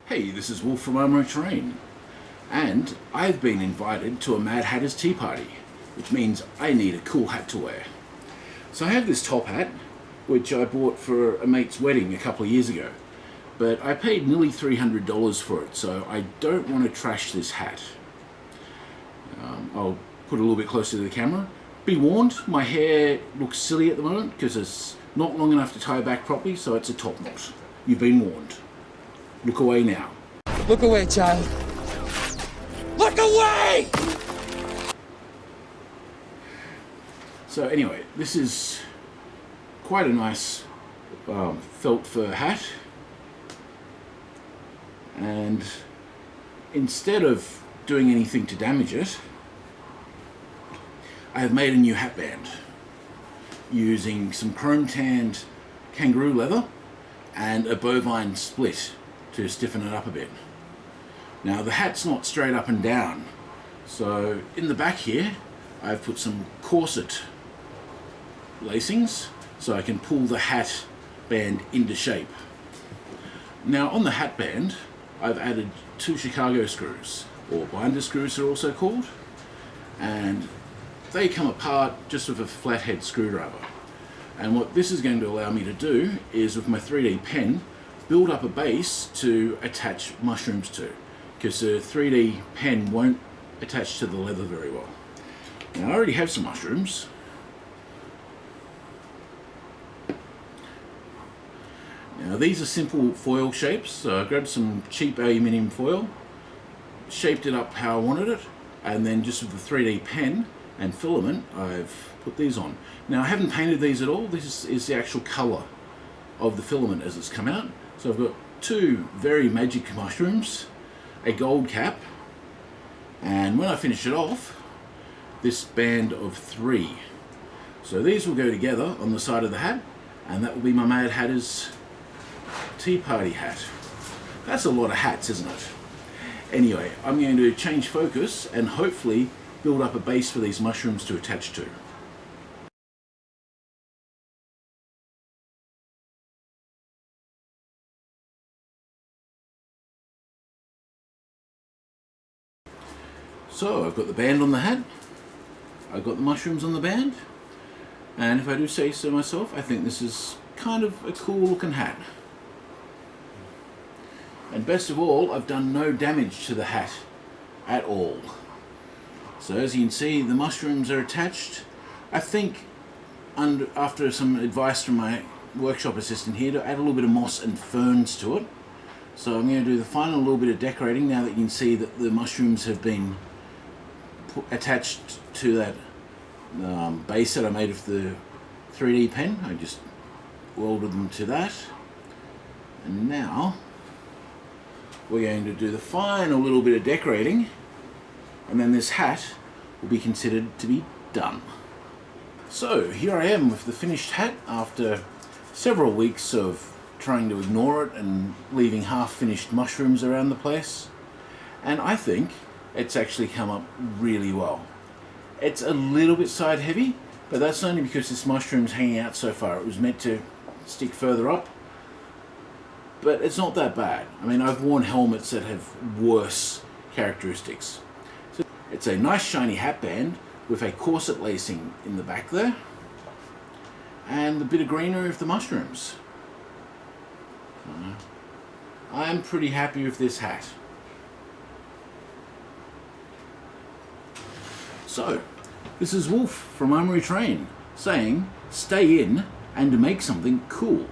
Hey, this is Wolf from Armoury-Terrain, and I've been invited to a Mad Hatter's tea party, which means I need a cool hat to wear. So I have this top hat, which I bought for a mate's wedding a couple of years ago, but I paid nearly $300 for it, so I don't want to trash this hat. I'll put it a little bit closer to the camera. Be warned, my hair looks silly at the moment because it's not long enough to tie back properly, so it's a top knot. You've been warned. Look away now. Look away, child. Look away! So anyway, this is quite a nice felt fur hat. And instead of doing anything to damage it, I have made a new hatband using some chrome tanned kangaroo leather and a bovine split to stiffen it up a bit. Now the hat's not straight up and down, so in the back here I've put some corset lacings so I can pull the hat band into shape. Now on the hat band I've added 2 Chicago screws, or binder screws they're also called, and they come apart just with a flathead screwdriver. And what this is going to allow me to do is, with my 3D pen, build up a base to attach mushrooms to, because the 3D pen won't attach to the leather very well. Now I already have some mushrooms. Now these are simple foil shapes, so I grabbed some cheap aluminium foil, shaped it up how I wanted it, and then just with the 3D pen and filament I've put these on. Now I haven't painted these at all. This is the actual colour of the filament as it's come out. So I've got 2 very magic mushrooms, a gold cap, and when I finish it off, this band of 3. So these will go together on the side of the hat, and that will be my Mad Hatter's tea party hat. That's a lot of hats, isn't it? Anyway, I'm going to change focus and hopefully build up a base for these mushrooms to attach to. So I've got the band on the hat, I've got the mushrooms on the band, and if I do say so myself, I think this is kind of a cool looking hat. And best of all, I've done no damage to the hat at all. So as you can see, the mushrooms are attached. I think, after some advice from my workshop assistant here, to add a little bit of moss and ferns to it. So I'm going to do the final little bit of decorating now that you can see that the mushrooms have been attached to that base that I made with the 3D pen. I just welded them to that. And now we're going to do the final little bit of decorating, and then this hat will be considered to be done. So here I am with the finished hat after several weeks of trying to ignore it and leaving half-finished mushrooms around the place, and I think it's actually come up really well. It's a little bit side heavy, but that's only because this mushroom's hanging out so far. It was meant to stick further up, but it's not that bad. I mean, I've worn helmets that have worse characteristics. So it's a nice shiny hat band with a corset lacing in the back there, and the bit of greenery of the mushrooms. I'm pretty happy with this hat. So, this is Wolf from Armoury-Terrain saying, stay in and make something cool.